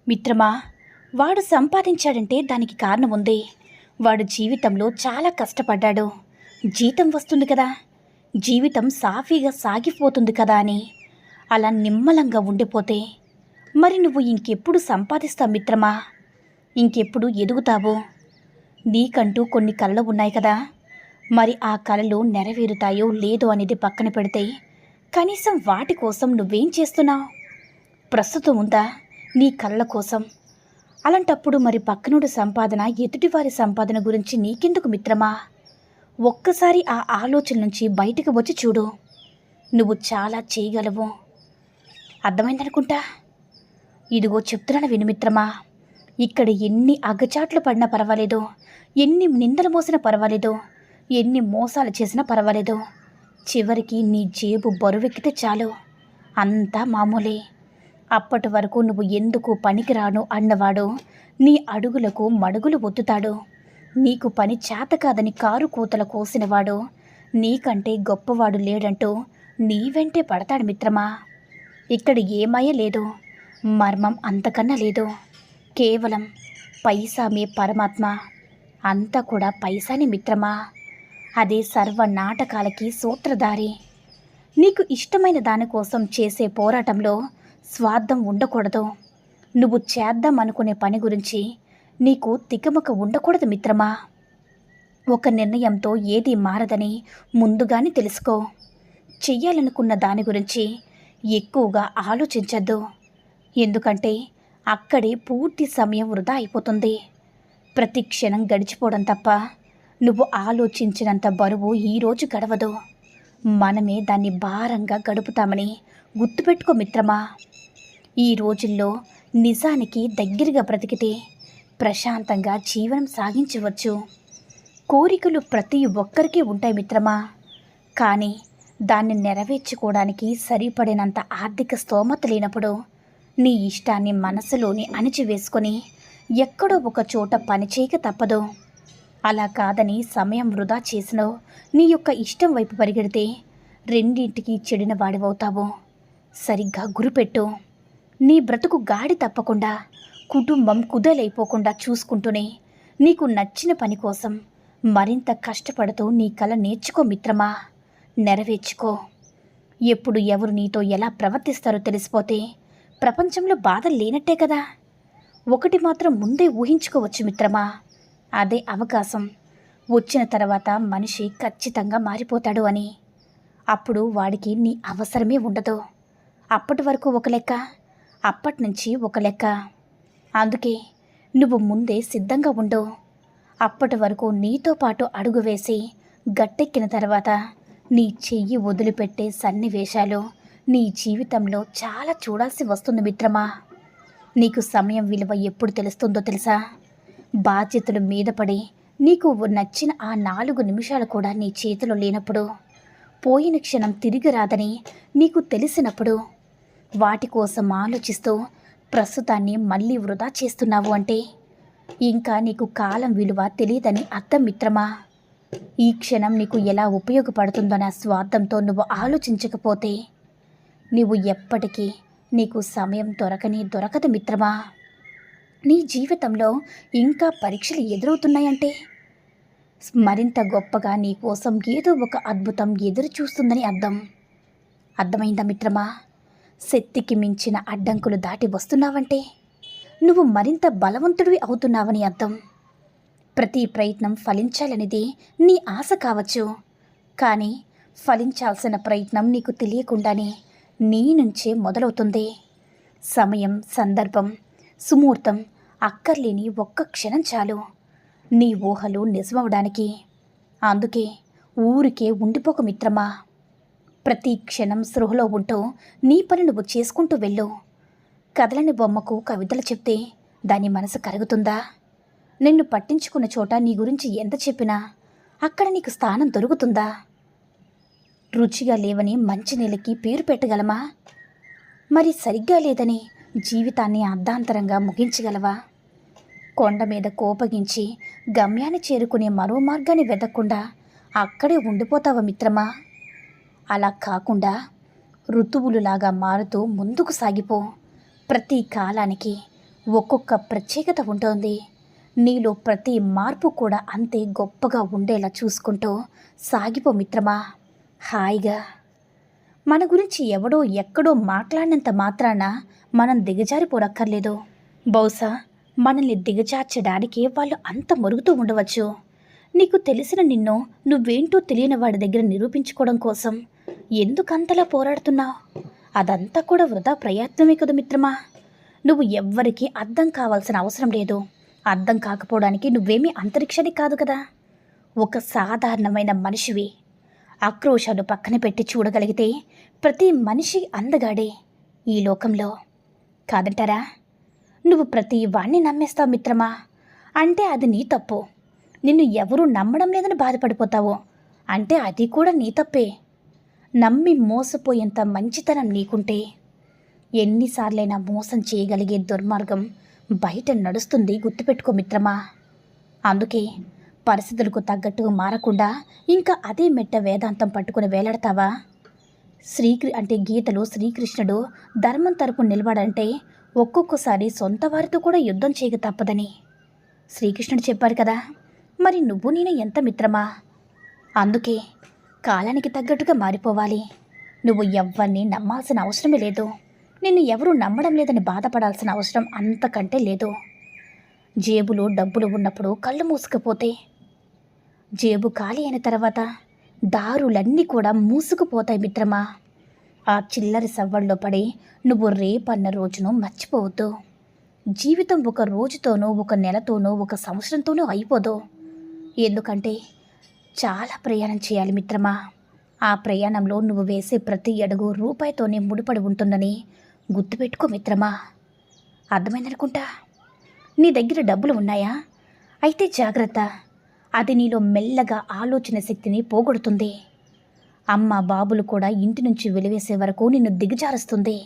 మిత్రమా, వాడు సంపాదించాడంటే దానికి కారణం ఉంది. వాడు జీవితంలో చాలా కష్టపడ్డాడు. జీతం వస్తుంది కదా, జీవితం సాఫీగా సాగిపోతుంది కదా అని అలా నిమ్మలంగా ఉండిపోతే మరి నువ్వు ఇంకెప్పుడు సంపాదిస్తావు మిత్రమా? ఇంకెప్పుడు ఎదుగుతావు? నీకంటూ కొన్ని కలలు ఉన్నాయి కదా, మరి ఆ కలలు నెరవేరుతాయో లేదో అనేది పక్కన పెడితే కనీసం వాటి కోసం నువ్వేం చేస్తున్నావు? ప్రస్తుతం ఉందా నీ కళ్ళ కోసం? అలాంటప్పుడు మరి పక్కనుడి సంపాదన, ఎదుటివారి సంపాదన గురించి నీకెందుకు మిత్రమా? ఒక్కసారి ఆ ఆలోచన నుంచి బయటకు వచ్చి చూడు. నువ్వు చాలా చేయగలవు. అర్థమైందనుకుంటా. ఇదిగో చెప్తున్నాను విను మిత్రమా, ఇక్కడ ఎన్ని అగచాట్లు పడినా పర్వాలేదు, ఎన్ని నిందలు మోసినా పర్వాలేదు, ఎన్ని మోసాలు చేసినా పర్వాలేదు, చివరికి నీ జేబు బరువెక్కితే చాలు, అంతా మామూలే. అప్పటి వరకు నువ్వు ఎందుకు పనికిరాను అన్నవాడు నీ అడుగులకు మడుగులు ఒత్తుతాడు. నీకు పని చేత కాదని కారు కూతల కోసినవాడు నీకంటే గొప్పవాడు లేడంటూ నీ వెంటే పడతాడు మిత్రమా. ఇక్కడ ఏమాయ లేదు, మర్మం అంతకన్నా లేదు. కేవలం పైసామే పరమాత్మ. అంతా కూడా పైసానే మిత్రమా. అదే సర్వ నాటకాలకి సూత్రధారి. నీకు ఇష్టమైన దానికోసం చేసే పోరాటంలో స్వార్థం ఉండకూడదు. నువ్వు చేద్దాం అనుకునే పని గురించి నీకు తికమక ఉండకూడదు మిత్రమా. ఒక నిర్ణయంతో ఏది మారదని ముందుగానే తెలుసుకో. చెయ్యాలనుకున్న దాని గురించి ఎక్కువగా ఆలోచించద్దు. ఎందుకంటే అక్కడే పూర్తి సమయం వృధా అయిపోతుంది. ప్రతి క్షణం గడిచిపోవడం తప్ప నువ్వు ఆలోచించినంత బరువు ఈరోజు గడవదు. మనమే దాన్ని భారంగా గడుపుతామని గుర్తుపెట్టుకో మిత్రమా. ఈ రోజుల్లో నిజానికి దగ్గరగా బ్రతికితే ప్రశాంతంగా జీవనం సాగించవచ్చు. కోరికలు ప్రతి ఒక్కరికి ఉంటాయి మిత్రమా, కానీ దాన్ని నెరవేర్చుకోవడానికి సరిపడినంత ఆర్థిక స్తోమత లేనప్పుడు నీ ఇష్టాన్ని మనసులోని అణిచివేసుకొని ఎక్కడో ఒక చోట పనిచేయక తప్పదు. అలా కాదని సమయం వృధా చేసినో నీ యొక్క ఇష్టం వైపు పరిగెడితే రెండింటికి చెడిన వాడివవుతావు. సరిగ్గా గురిపెట్టు. నీ బ్రతుకు గాడి తప్పకుండా, కుటుంబం కుదలైపోకుండా చూసుకుంటూనే నీకు నచ్చిన పని కోసం మరింత కష్టపడుతూ నీ కల నేర్చుకో మిత్రమా, నెరవేర్చుకో. ఎప్పుడు ఎవరు నీతో ఎలా ప్రవర్తిస్తారో తెలిసిపోతే ప్రపంచంలో బాధ లేనట్టే కదా. ఒకటి మాత్రం ముందే ఊహించుకోవచ్చు మిత్రమా, అదే అవకాశం వచ్చిన తర్వాత మనిషి ఖచ్చితంగా మారిపోతాడు అని. అప్పుడు వాడికి నీ అవసరమే ఉండదు. అప్పటి వరకు ఒక లెక్క, అప్పటి నుంచి ఒక లెక్క. అందుకే నువ్వు ముందే సిద్ధంగా ఉండు. అప్పటి వరకు నీతో పాటు అడుగు వేసి గట్టెక్కిన తర్వాత నీ చెయ్యి వదిలిపెట్టే సన్నివేశాలు నీ జీవితంలో చాలా చూడాల్సి వస్తుంది మిత్రమా. నీకు సమయం విలువ ఎప్పుడు తెలుస్తుందో తెలుసా? బాధ్యతలు మీద పడి నీకు నచ్చిన ఆ 4 నిమిషాలు కూడా నీ చేతిలో లేనప్పుడు, పోయిన క్షణం తిరిగి రాదని నీకు తెలిసినప్పుడు, వాటి కోసం ఆలోచిస్తూ ప్రస్తుతాన్ని మళ్ళీ వృధా చేస్తున్నావు అంటే ఇంకా నీకు కాలం విలువ తెలియదని అర్థం మిత్రమా. ఈ క్షణం నీకు ఎలా ఉపయోగపడుతుందన్న స్వార్థంతో నువ్వు ఆలోచించకపోతే నువ్వు ఎప్పటికీ నీకు సమయం దొరకదు మిత్రమా. నీ జీవితంలో ఇంకా పరీక్షలు ఎదురవుతున్నాయంటే మరింత గొప్పగా నీ కోసం ఏదో ఒక అద్భుతం ఎదురు చూస్తుందని అర్థమైందా మిత్రమా? శక్తికి మించిన అడ్డంకులు దాటి వస్తున్నావంటే నువ్వు మరింత బలవంతుడివి అవుతున్నావని అర్థం. ప్రతి ప్రయత్నం ఫలించాలనేది నీ ఆశ కావచ్చు, కానీ ఫలించాల్సిన ప్రయత్నం నీకు తెలియకుండానే నీ నుంచే మొదలవుతుంది. సమయం, సందర్భం, సుముహూర్తం అక్కర్లేని ఒక్క క్షణం చాలు నీ ఊహలు నిజమవడానికి. అందుకే ఊరికే ఉండిపోక మిత్రమా. ప్రతి క్షణం స్పృహలో ఉంటూ నీ పని నువ్వు చేసుకుంటూ వెళ్ళు. కదలని బొమ్మకు కవితలు చెప్తే దాని మనసు కరుగుతుందా? నిన్ను పట్టించుకున్న చోట నీ గురించి ఎంత చెప్పినా అక్కడ నీకు స్థానం దొరుకుతుందా? రుచిగా లేవని మంచినీళ్ళకి పేరు పెట్టగలమా? మరి సరిగ్గా లేదని జీవితాన్ని అర్ధాంతరంగా ముగించగలవా? కొండ మీద కోపగించి గమ్యాన్ని చేరుకునే మరో మార్గాన్ని వెతకకుండా అక్కడే ఉండిపోతావా మిత్రమా? అలా కాకుండా ఋతువులులాగా మారుతూ ముందుకు సాగిపో. ప్రతి కాలానికి ఒక్కొక్క ప్రత్యేకత ఉంటుంది. నీలో ప్రతి మార్పు కూడా అంతే గొప్పగా ఉండేలా చూసుకుంటూ సాగిపో మిత్రమా. హాయిగా. మన గురించి ఎవడో ఎక్కడో మాట్లాడినంత మాత్రాన మనం దిగజారిపోనక్కర్లేదు. బహుశా మనల్ని దిగజార్చడానికి వాళ్ళు అంత మరుగుతూ ఉండవచ్చు. నీకు తెలిసిన నిన్ను నువ్వేంటో తెలియని వాడి దగ్గర నిరూపించుకోవడం కోసం ఎందుకంతలా పోరాడుతున్నావు? అదంతా కూడా వృధా ప్రయత్నమే కదా మిత్రమా. నువ్వు ఎవ్వరికీ అర్థం కావాల్సిన అవసరం లేదు. అర్థం కాకపోవడానికి నువ్వేమీ అంతరిక్షానికి కాదు కదా. ఒక సాధారణమైన మనిషివి. ఆక్రోశాలు పక్కన పెట్టి చూడగలిగితే ప్రతి మనిషి అందగాడే ఈ లోకంలో, కాదంటారా? నువ్వు ప్రతి వాణ్ణి నమ్మేస్తావు మిత్రమా. అంటే అది నీ తప్పు. నిన్ను ఎవరూ నమ్మడం లేదని బాధపడిపోతావు అంటే అది కూడా నీ తప్పే. నమ్మి మోసపోయేంత మంచితనం నీకుంటే ఎన్నిసార్లైనా మోసం చేయగలిగే దుర్మార్గం బయట నడుస్తుంది, గుర్తుపెట్టుకో మిత్రమా. అందుకే పరిస్థితులకు తగ్గట్టుగా మారకుండా ఇంకా అదే మెట్ట వేదాంతం పట్టుకుని వేలాడతావా? గీతలో శ్రీకృష్ణుడు ధర్మం తరపు నిలబడంటే ఒక్కొక్కసారి సొంత వారితో కూడా యుద్ధం చేయక తప్పదని శ్రీకృష్ణుడు చెప్పారు కదా. మరి నువ్వు నేను ఎంత మిత్రమా. అందుకే కాలానికి తగ్గట్టుగా మారిపోవాలి. నువ్వు ఎవ్వరిని నమ్మాల్సిన అవసరమే లేదు. నిన్ను ఎవరూ నమ్మడం లేదని బాధపడాల్సిన అవసరం అంతకంటే లేదు. జేబులో డబ్బులు ఉన్నప్పుడు కళ్ళు మూసుకుపోతే, జేబు ఖాళీ అయిన తర్వాత దారులన్నీ కూడా మూసుకుపోతాయి మిత్రమా. ఆ చిల్లరి సవ్వల్లో పడి నువ్వు రేపన్న రోజును మర్చిపోవద్దు. జీవితం ఒక రోజుతోనూ, ఒక నెలతోనూ, ఒక సంవత్సరంతోనూ అయిపోదు. ఎందుకంటే చాలా ప్రయాణం చేయాలి మిత్రమా. ఆ ప్రయాణంలో నువ్వు వేసే ప్రతి అడుగు రూపాయితోనే ముడిపడి ఉంటుందని గుర్తుపెట్టుకో మిత్రమా. అర్థమైందనుకుంటా. నీ దగ్గర డబ్బులు ఉన్నాయా? అయితే జాగ్రత్త. అది నీలో మెల్లగా ఆలోచన శక్తిని పోగొడుతుంది. అమ్మ బాబులు కూడా ఇంటి నుంచి వెలివేసే వరకు నిన్ను దిగజారుస్తుంది.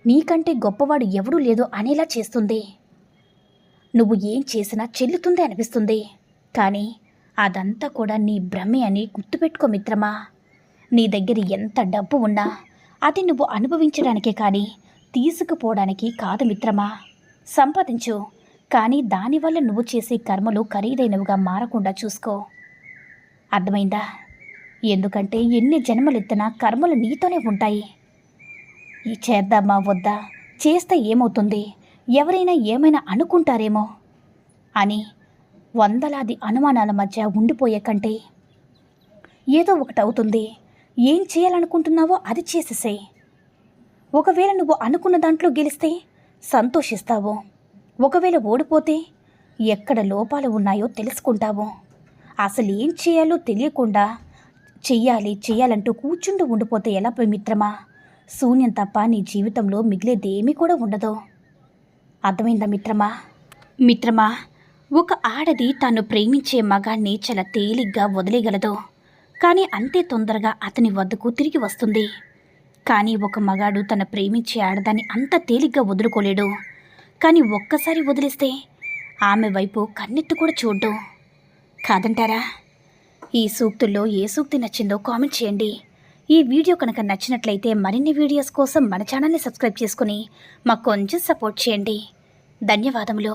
నీకంటే గొప్పవాడు ఎవడూ లేదో అనేలా చేస్తుంది. నువ్వు ఏం చేసినా చెల్లుతుంది అనిపిస్తుంది. కానీ అదంతా కూడా నీ భ్రమే అని గుర్తుపెట్టుకో మిత్రమా. నీ దగ్గర ఎంత డబ్బు ఉన్నా అది నువ్వు అనుభవించడానికే కానీ తీసుకుపోవడానికి కాదు మిత్రమా. సంపాదించు, కానీ దానివల్ల నువ్వు చేసే కర్మలు ఖరీదైనవిగా మారకుండా చూసుకో. అర్థమైందా? ఎందుకంటే ఎన్ని జన్మలెత్తినా కర్మలు నీతోనే ఉంటాయి. ఈ చేద్దామా వద్దా, చేస్తే ఏమవుతుంది, ఎవరైనా ఏమైనా అనుకుంటారేమో అని వందలాది అనుమానాల మధ్య ఉండిపోయే కంటే ఏదో ఒకటి అవుతుంది. ఏం చేయాలనుకుంటున్నావో అది చేసేసే. ఒకవేళ నువ్వు అనుకున్న దాంట్లో గెలిస్తే సంతోషిస్తావు. ఒకవేళ ఓడిపోతే ఎక్కడ లోపాలు ఉన్నాయో తెలుసుకుంటావు. అసలు ఏం చేయాలో తెలియకుండా చెయ్యాలంటూ కూర్చుంటూ ఉండిపోతే ఎలా మిత్రమా? శూన్యం తప్ప నీ జీవితంలో మిగిలేదేమీ కూడా ఉండదు. అర్థమైందా మిత్రమా. ఒక ఆడది తాను ప్రేమించే మగాన్ని చాలా తేలిగ్గా వదిలేయగలదు, కానీ అంతే తొందరగా అతని వద్దకు తిరిగి వస్తుంది. కానీ ఒక మగాడు తన ప్రేమించే ఆడదాన్ని అంత తేలిగ్గా వదులుకోలేడు. కానీ ఒక్కసారి వదిలేస్తే ఆమె వైపు కన్నెత్తి కూడా చూడ్డు, కాదంటారా? ఈ సూక్తుల్లో ఏ సూక్తి నచ్చిందో కామెంట్ చేయండి. ఈ వీడియో కనుక నచ్చినట్లయితే మరిన్ని వీడియోస్ కోసం మన ఛానల్ని సబ్స్క్రైబ్ చేసుకుని మాకు కొంచెం సపోర్ట్ చేయండి. ధన్యవాదములు.